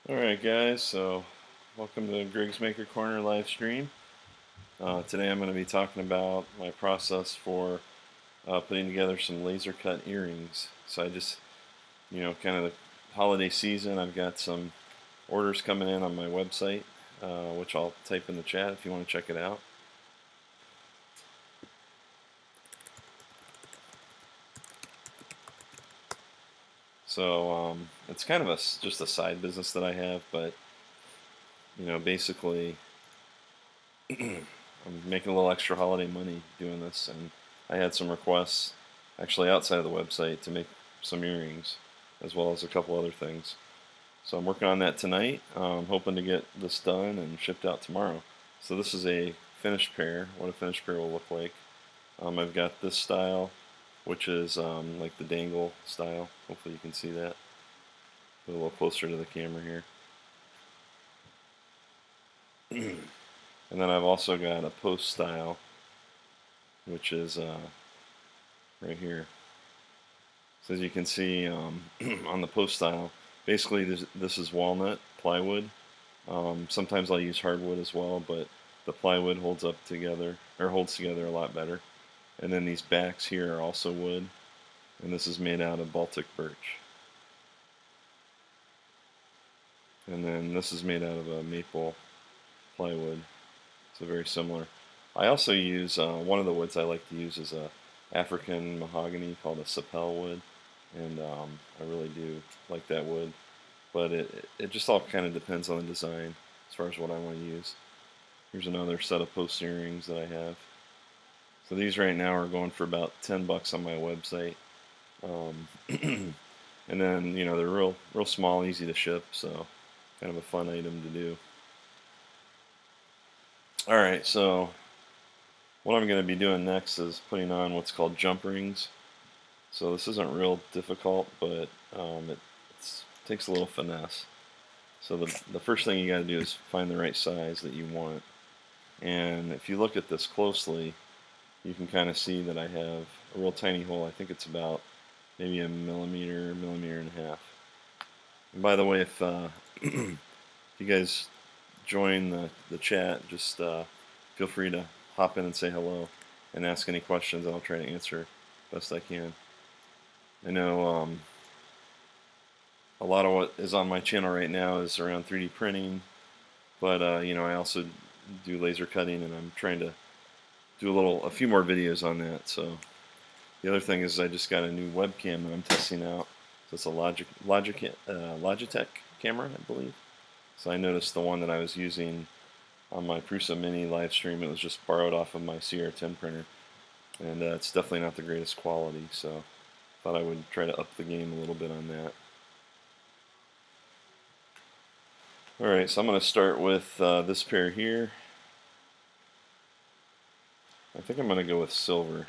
Alright guys, so welcome to Greg's Maker Corner live stream. Today I'm going to be talking about my process for putting together some laser cut earrings. So I just, kind of the holiday season, I've got some orders coming in on my website, which I'll type in the chat if you want to check it out. So it's kind of just a side business that I have, but basically I'm making a little extra holiday money doing this, and I had some requests actually outside of the website to make some earrings, as well as a couple other things. So I'm working on that tonight. Hoping to get this done and shipped out tomorrow. So this is a finished pair, what a finished pair will look like. I've got this style, which is like the dangle style. Hopefully you can see that. Put a little closer to the camera here. And then I've also got a post style, which is right here. So as you can see on the post style, basically this is walnut plywood. Sometimes I'll use hardwood as well, but the plywood holds together a lot better. And then these backs here are also wood, and this is made out of Baltic birch. And then this is made out of a maple plywood, so very similar. I also use one of the woods I like to use is a African mahogany called a sapel wood, and I really do like that wood. But it just all kind of depends on the design as far as what I want to use. Here's another set of post earrings that I have. So these right now are going for about 10 bucks on my website. And then they're real small, easy to ship, so kind of a fun item to do. All right, so what I'm going to be doing next is putting on what's called jump rings. So this isn't real difficult, but it takes a little finesse. So the first thing you got to do is find the right size that you want. And if you look at this closely, you can kind of see that I have a real tiny hole. I think it's about maybe a millimeter and a half. And by the way, if if you guys join the chat, just feel free to hop in and say hello and ask any questions. I'll try to answer best I can. I know a lot of what is on my channel right now is around 3D printing, but I also do laser cutting, and I'm trying to do a few more videos on that. So the other thing is I just got a new webcam that I'm testing out. So it's a Logitech camera, I believe. So I noticed the one that I was using on my Prusa Mini live stream, it was just borrowed off of my CR10 printer, and it's definitely not the greatest quality. So thought I would try to up the game a little bit on that. Alright, so I'm going to start with this pair here. I think I'm going to go with silver.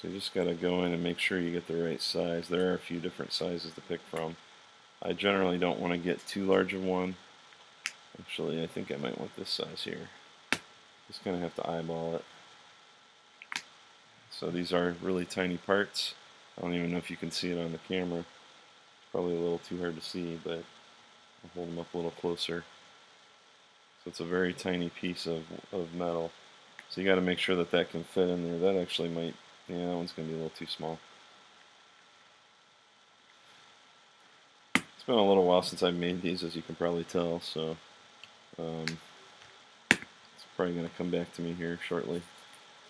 So you just got to go in and make sure you get the right size. There are a few different sizes to pick from. I generally don't want to get too large of one. Actually, I think I might want this size here. Just kind of have to eyeball it. So these are really tiny parts. I don't even know if you can see it on the camera. It's probably a little too hard to see, but I'll hold them up a little closer. So it's a very tiny piece of metal. So you got to make sure that that can fit in there. That actually might, yeah, that one's going to be a little too small. It's been a little while since I've made these, as you can probably tell, so it's probably going to come back to me here shortly.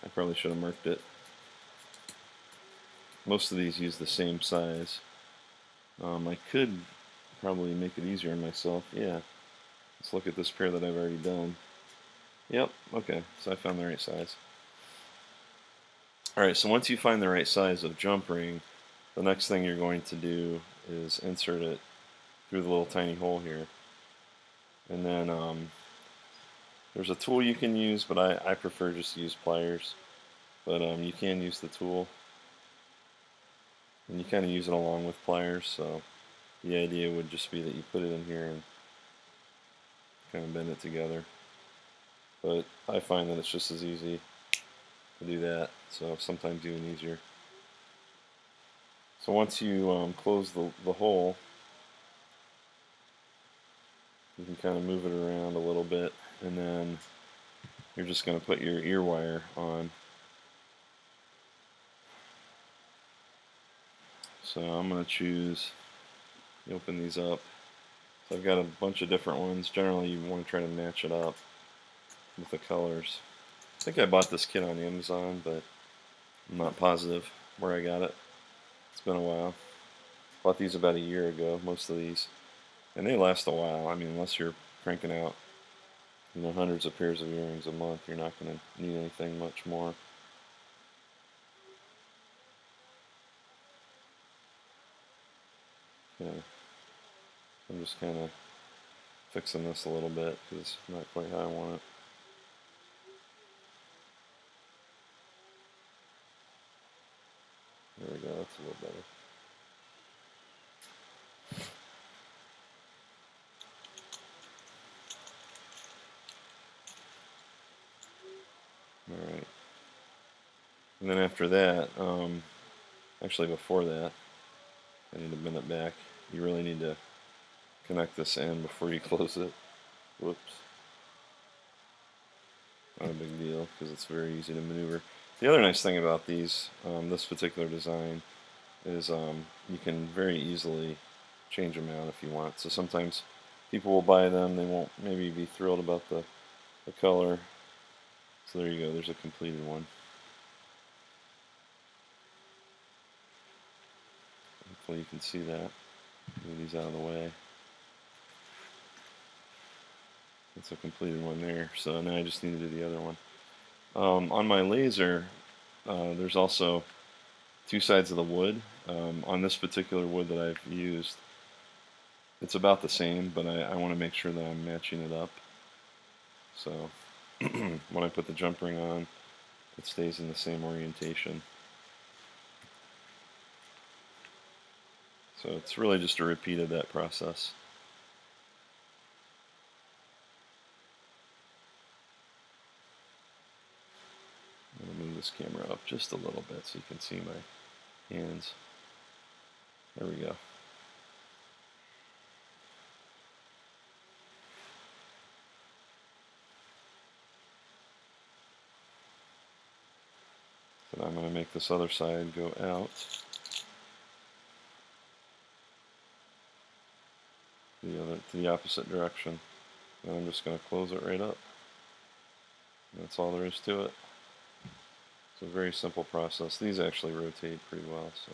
I probably should have marked it. Most of these use the same size. I could probably make it easier on myself. Yeah. Let's look at this pair that I've already done. Yep, okay, so I found the right size. Alright, so once you find the right size of jump ring, the next thing you're going to do is insert it through the little tiny hole here. And then there's a tool you can use, but I prefer just to use pliers. But you can use the tool. And you kind of use it along with pliers, so the idea would just be that you put it in here and kind of bend it together. But I find that it's just as easy to do that, so sometimes even easier. So once you close the hole, you can kind of move it around a little bit, and then you're just going to put your ear wire on. So I'm going to choose, open these up. So I've got a bunch of different ones. Generally you want to try to match it up with the colors. I think I bought this kit on Amazon, but I'm not positive where I got it. It's been a while. Bought these about a year ago, most of these. And they last a while. I mean, unless you're cranking out, hundreds of pairs of earrings a month, you're not going to need anything much more. Yeah. I'm just kind of fixing this a little bit because it's not quite how I want it. There we go, that's a little better. Alright. And then after that, actually before that, I need to bend it back. You really need to connect this in before you close it. Whoops. Not a big deal because it's very easy to maneuver. The other nice thing about these, this particular design, is you can very easily change them out if you want. So sometimes people will buy them, they won't maybe be thrilled about the color. So there you go, there's a completed one. Hopefully you can see that. Move these out of the way. That's a completed one there. So now I just need to do the other one. On my laser, there's also two sides of the wood. On this particular wood that I've used, it's about the same, but I want to make sure that I'm matching it up. So when I put the jump ring on, it stays in the same orientation. So it's really just a repeat of that process. I'm going to move this camera up just a little bit so you can see my hands. There we go. So I'm going to make this other side go out. To the opposite direction. And I'm just going to close it right up. And that's all there is to it. It's a very simple process. These actually rotate pretty well. So.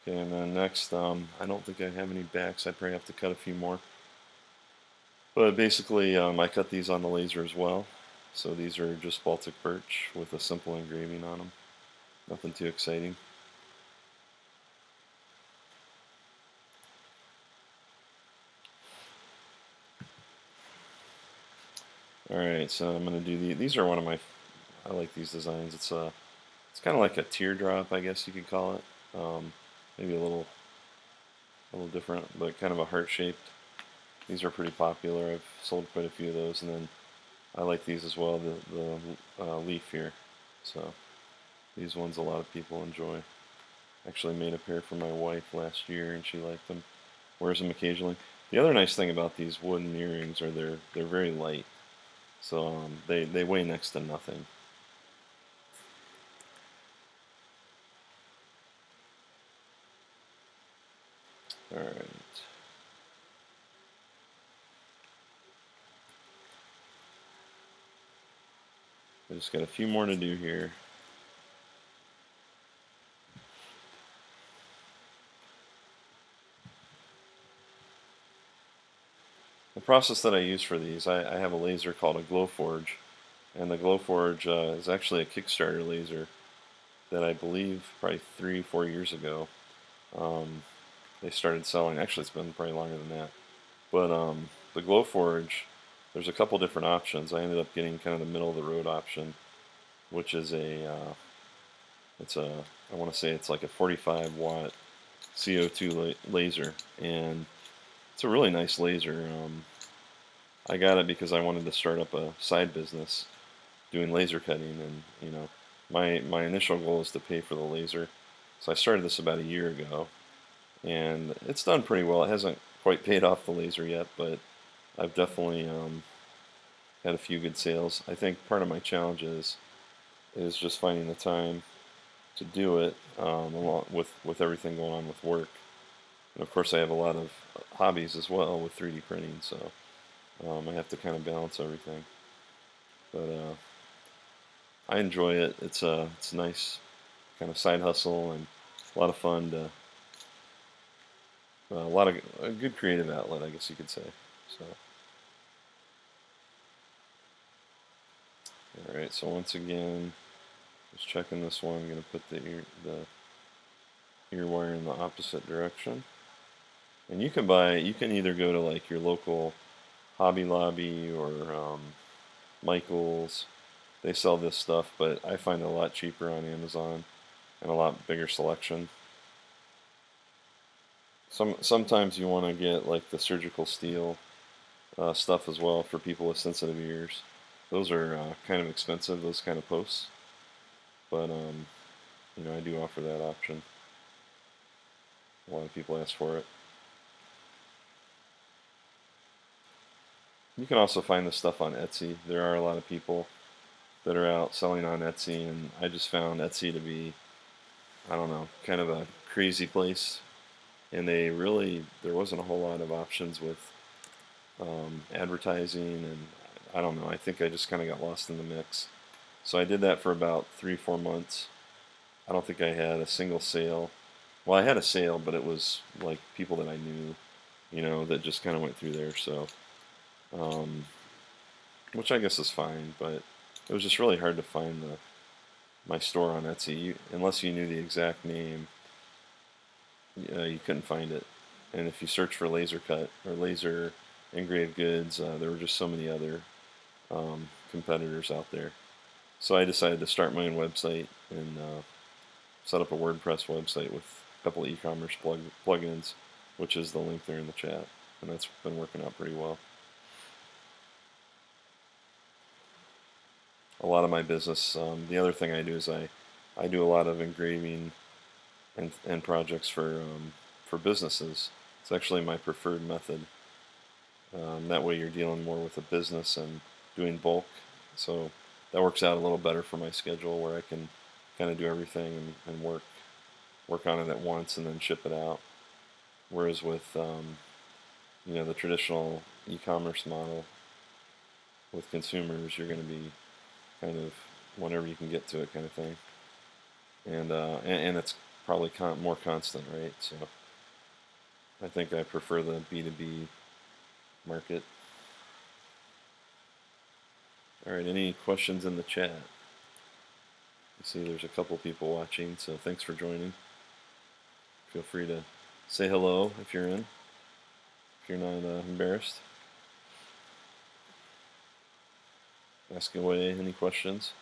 Okay, and then next, I don't think I have any backs. I probably have to cut a few more. But basically, I cut these on the laser as well. So these are just Baltic birch with a simple engraving on them. Nothing too exciting. Alright, so I'm going to do these are one of my, I like these designs. It's kind of like a teardrop, I guess you could call it. Maybe a little different, but kind of a heart-shaped. These are pretty popular. I've sold quite a few of those, and then I like these as well, the leaf here. So these ones a lot of people enjoy. Actually made a pair for my wife last year, and she liked them. Wears them occasionally. The other nice thing about these wooden earrings are they're very light. So they weigh next to nothing. Alright. I just got a few more to do here. The process that I use for these, I have a laser called a Glowforge, and the Glowforge is actually a Kickstarter laser that I believe probably 3-4 years ago they started selling. Actually, it's been probably longer than that. But the Glowforge, there's a couple different options. I ended up getting kind of the middle of the road option, which is I want to say it's like a 45 watt CO2 laser, and it's a really nice laser. I got it because I wanted to start up a side business doing laser cutting, and my initial goal is to pay for the laser. So I started this about a year ago, and it's done pretty well. It hasn't quite paid off the laser yet, but I've definitely had a few good sales. I think part of my challenge is just finding the time to do it, along with everything going on with work. And of course, I have a lot of hobbies as well with 3D printing, so I have to kind of balance everything. But I enjoy it. It's a nice kind of side hustle and a lot of fun to a lot of a good creative outlet, I guess you could say. So, all right. So once again, just checking this one. I'm gonna put the ear wire in the opposite direction. And you can either go to like your local Hobby Lobby or Michaels. They sell this stuff, but I find it a lot cheaper on Amazon and a lot bigger selection. Sometimes you want to get like the surgical steel stuff as well for people with sensitive ears. Those are kind of expensive, those kind of posts, but I do offer that option. A lot of people ask for it. You can also find this stuff on Etsy. There are a lot of people that are out selling on Etsy, and I just found Etsy to be, I don't know, kind of a crazy place. And there wasn't a whole lot of options with advertising, and I don't know. I think I just kind of got lost in the mix. So I did that for about 3, 4 months. I don't think I had a single sale. Well, I had a sale, but it was like people that I knew, that just kind of went through there. So, um, which I guess is fine, but it was just really hard to find my store on Etsy. Unless you knew the exact name, you couldn't find it. And if you search for laser cut or laser engraved goods, there were just so many other competitors out there. So I decided to start my own website and set up a WordPress website with a couple of e-commerce plugins, which is the link there in the chat, and that's been working out pretty well. A lot of my business, the other thing I do is I do a lot of engraving and projects for businesses. It's actually my preferred method. That way you're dealing more with a business and doing bulk. So that works out a little better for my schedule where I can kind of do everything and work on it at once and then ship it out. Whereas with the traditional e-commerce model with consumers, you're going to be kind of whenever you can get to it kind of thing. And it's probably more constant, right? So I think I prefer the B2B market. All right, any questions in the chat? You see there's a couple people watching, so thanks for joining. Feel free to say hello if you're not embarrassed. Ask away, any questions?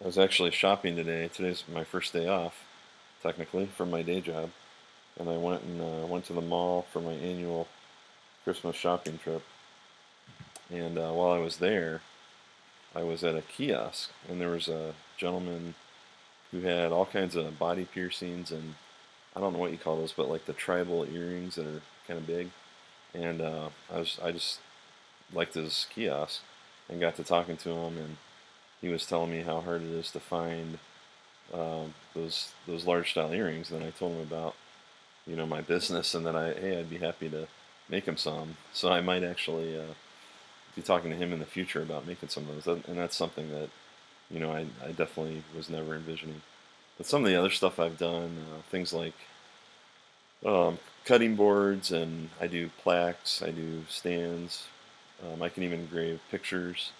I was actually shopping today. Today's my first day off, technically, from my day job. And I went to the mall for my annual Christmas shopping trip. And while I was there, I was at a kiosk, and there was a gentleman who had all kinds of body piercings, and I don't know what you call those, but like the tribal earrings that are kind of big. And I just liked his kiosk and got to talking to him, and he was telling me how hard it is to find those large style earrings. And then I told him about my business, and that I'd be happy to make him some. So I might actually be talking to him in the future about making some of those. And that's something that I definitely was never envisioning. But some of the other stuff I've done, things like cutting boards, and I do plaques, I do stands. I can even engrave pictures.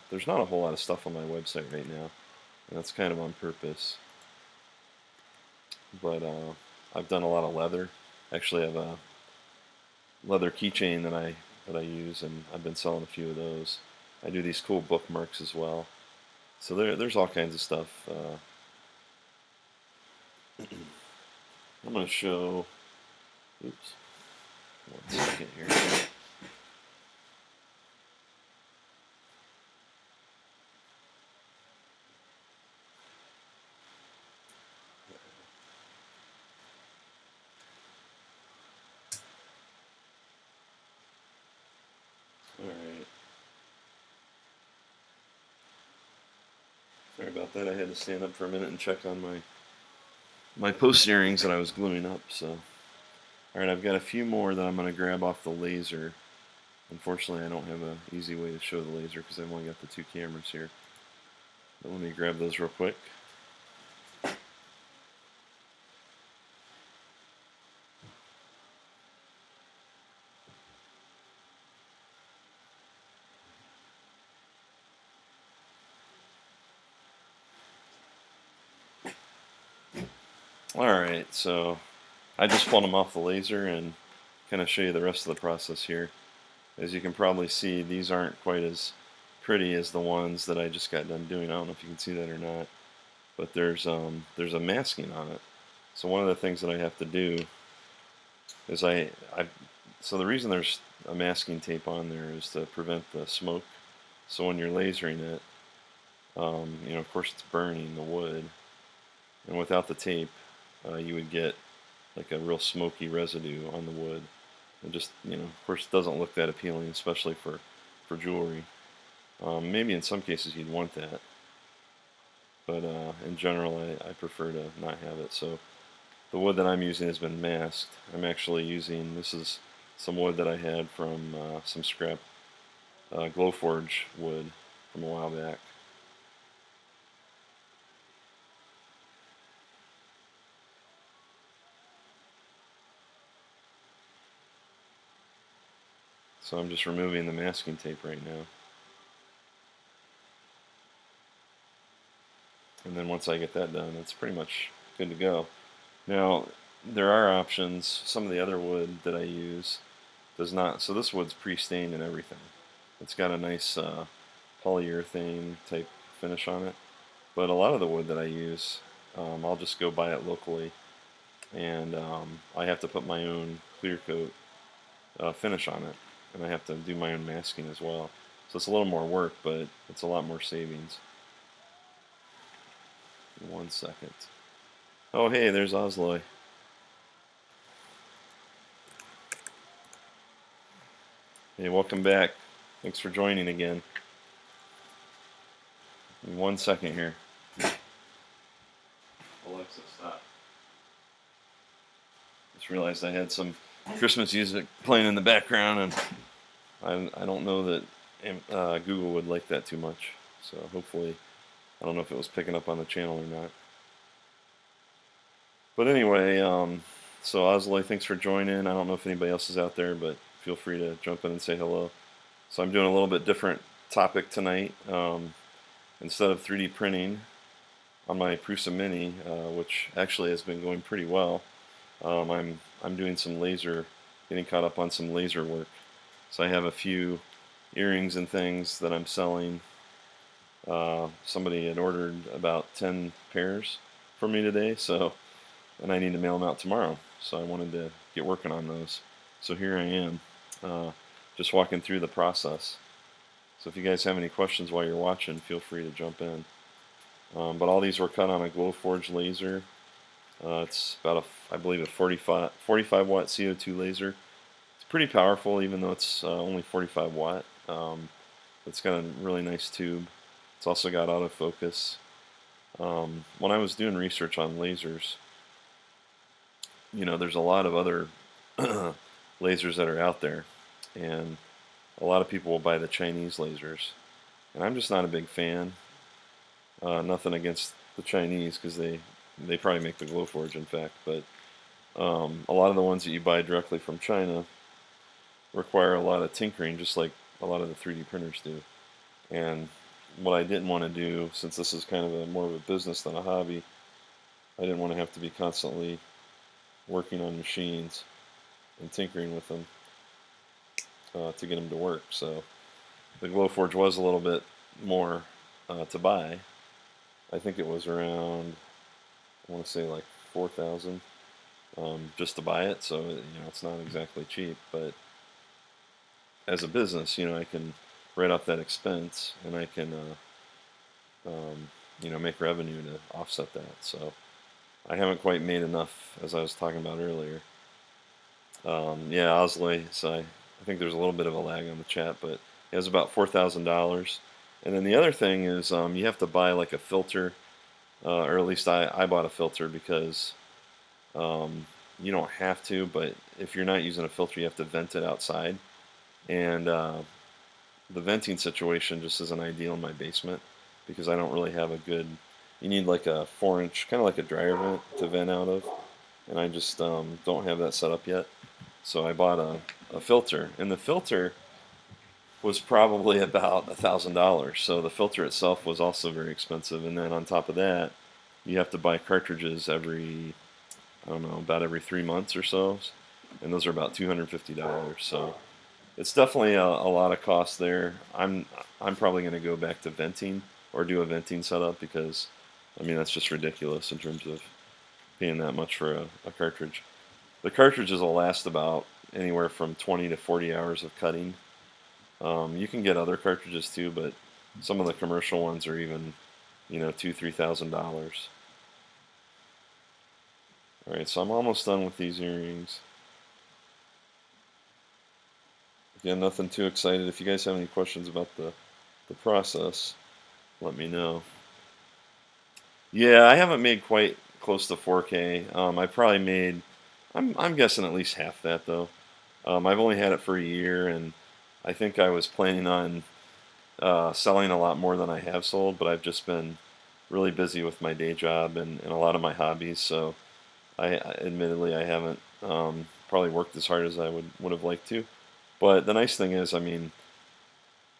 There's not a whole lot of stuff on my website right now, and that's kind of on purpose. But I've done a lot of leather. Actually, I have a leather keychain that I use, and I've been selling a few of those. I do these cool bookmarks as well. So there's all kinds of stuff. I'm going to show. Oops. 1 second here. about that. I had to stand up for a minute and check on my post earrings that I was gluing up. So, all right, I've got a few more that I'm going to grab off the laser. Unfortunately, I don't have an easy way to show the laser because I've only got the two cameras here. But let me grab those real quick. Alright, so I just pulled them off the laser and kind of show you the rest of the process here. As you can probably see, these aren't quite as pretty as the ones that I just got done doing. I don't know if you can see that or not, but there's a masking on it. So one of the things that I have to do is so the reason there's a masking tape on there is to prevent the smoke. So when you're lasering it, of course it's burning the wood, and without the tape, you would get like a real smoky residue on the wood. It just, of course, it doesn't look that appealing, especially for jewelry. Maybe in some cases you'd want that, but in general, I prefer to not have it. So the wood that I'm using has been masked. I'm actually using, this is some wood that I had from some scrap Glowforge wood from a while back. So I'm just removing the masking tape right now. And then once I get that done, it's pretty much good to go. Now, there are options. Some of the other wood that I use does not. So this wood's pre-stained and everything. It's got a nice polyurethane type finish on it. But a lot of the wood that I use, I'll just go buy it locally. And I have to put my own clear coat finish on it. And I have to do my own masking as well. So it's a little more work, but it's a lot more savings. 1 second. Oh, hey, there's Osloy. Hey, welcome back. Thanks for joining again. 1 second here. Alexa, stop. Just realized I had some Christmas music playing in the background, and I don't know that Google would like that too much. So hopefully, I don't know if it was picking up on the channel or not. But anyway, so Osloy, thanks for joining. I don't know if anybody else is out there, but feel free to jump in and say hello. So I'm doing a little bit different topic tonight. Instead of 3D printing on my Prusa Mini, which actually has been going pretty well, I'm doing some getting caught up on some laser work. So I have a few earrings and things that I'm selling. Somebody had ordered about 10 pairs for me today, and I need to mail them out tomorrow. So I wanted to get working on those. So here I am, just walking through the process. So if you guys have any questions while you're watching, feel free to jump in. But all these were cut on a Glowforge laser. It's about I believe a 45 watt CO2 laser. It's pretty powerful, even though it's only 45 watt. It's got a really nice tube. It's also got autofocus. When I was doing research on lasers, there's a lot of other lasers that are out there, and a lot of people will buy the Chinese lasers, and I'm just not a big fan. Nothing against the Chinese, because they probably make the Glowforge, in fact, but a lot of the ones that you buy directly from China require a lot of tinkering, just like a lot of the 3D printers do. And what I didn't want to do, since this is kind of more of a business than a hobby, I didn't want to have to be constantly working on machines and tinkering with them to get them to work. So the Glowforge was a little bit more to buy. I think it was around, I want to say like 4,000 just to buy it. So it's not exactly cheap, but as a business, I can write off that expense, and I can make revenue to offset that. So I haven't quite made enough, as I was talking about earlier. Yeah, Osloy, so I think there's a little bit of a lag on the chat, but it was about $4,000, And then the other thing is you have to buy like a filter, or at least I bought a filter because you don't have to, but if you're not using a filter, you have to vent it outside. And the venting situation just isn't ideal in my basement because I don't really have a good. You need like a 4-inch, kind of like a dryer vent to vent out of, and I just don't have that set up yet. So I bought a filter, and the filter was probably about $1,000. So the filter itself was also very expensive, and then on top of that, you have to buy cartridges every, I don't know, about every 3 months or so, and those are about $250. So it's definitely a lot of cost there. I'm probably going to go back to venting or do a venting setup because, I mean, that's just ridiculous in terms of paying that much for a cartridge. The cartridges will last about anywhere from 20 to 40 hours of cutting. You can get other cartridges too, but some of the commercial ones are even, $2,000-3,000. All right, so I'm almost done with these earrings. Again, nothing too excited. If you guys have any questions about the process, let me know. Yeah, I haven't made quite close to 4K. I probably made, I'm guessing at least half that though. I've only had it for a year, and I think I was planning on selling a lot more than I have sold, but I've just been really busy with my day job and a lot of my hobbies. So admittedly, I haven't probably worked as hard as I would have liked to. But the nice thing is, I mean,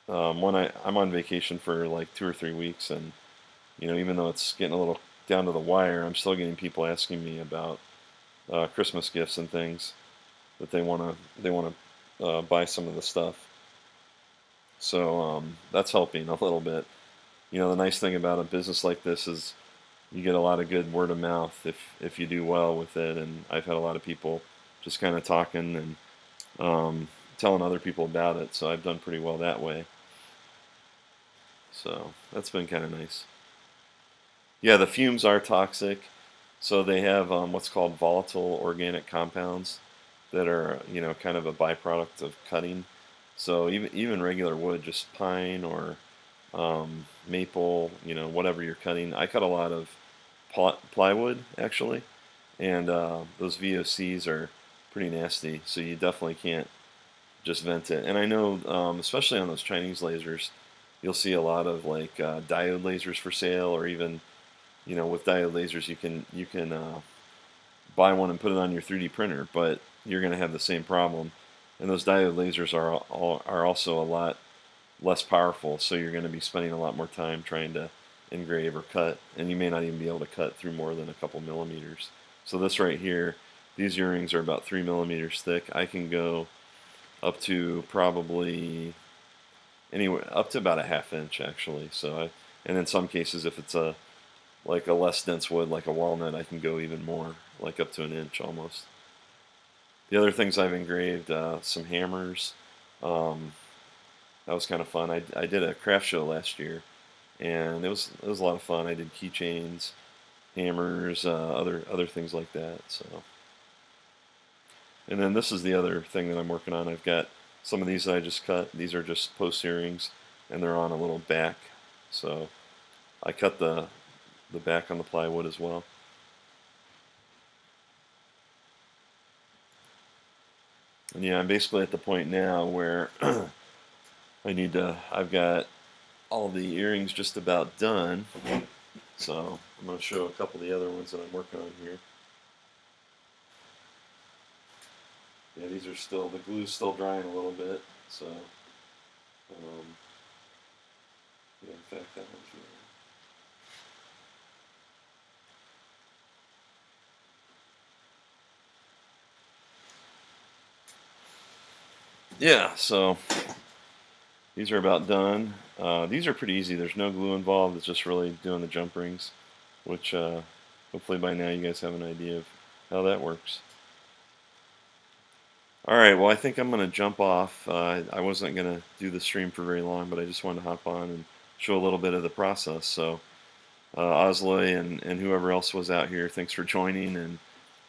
when I'm on vacation for like 2 or 3 weeks, and even though it's getting a little down to the wire, I'm still getting people asking me about Christmas gifts and things that they want to buy some of the stuff. So that's helping a little bit. The nice thing about a business like this is you get a lot of good word of mouth if you do well with it. And I've had a lot of people just kind of talking and telling other people about it. So I've done pretty well that way. So that's been kind of nice. Yeah, the fumes are toxic. So they have what's called volatile organic compounds that are, kind of a byproduct of cutting. So even regular wood, just pine or maple, whatever you're cutting. I cut a lot of plywood actually, and those VOCs are pretty nasty. So you definitely can't just vent it. And I know, especially on those Chinese lasers, you'll see a lot of like diode lasers for sale, or even, with diode lasers you can buy one and put it on your 3D printer, but you're going to have the same problem. And those diode lasers are also a lot less powerful, so you're going to be spending a lot more time trying to engrave or cut, and you may not even be able to cut through more than a couple millimeters. So this right here, these earrings are about 3 millimeters thick. I can go up to probably anywhere up to about a ½ inch actually. And in some cases, if it's like a less dense wood, like a walnut, I can go even more, like up to an inch almost. The other things I've engraved, some hammers. That was kind of fun. I did a craft show last year, and it was a lot of fun. I did keychains, hammers, other things like that. So, and then this is the other thing that I'm working on. I've got some of these that I just cut. These are just post earrings, and they're on a little back. So I cut the back on the plywood as well. And yeah, I'm basically at the point now where I've got all the earrings just about done. So I'm going to show a couple of the other ones that I'm working on here. Yeah, these are still, the glue's still drying a little bit. So, yeah, in fact, that one's really. Yeah, so these are about done. These are pretty easy. There's no glue involved. It's just really doing the jump rings, which hopefully by now you guys have an idea of how that works. All right, well, I think I'm going to jump off. I wasn't going to do the stream for very long, but I just wanted to hop on and show a little bit of the process. So, Osloy and whoever else was out here, thanks for joining, and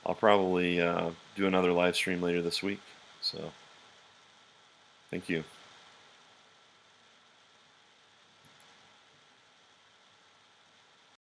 I'll probably do another live stream later this week. So, thank you.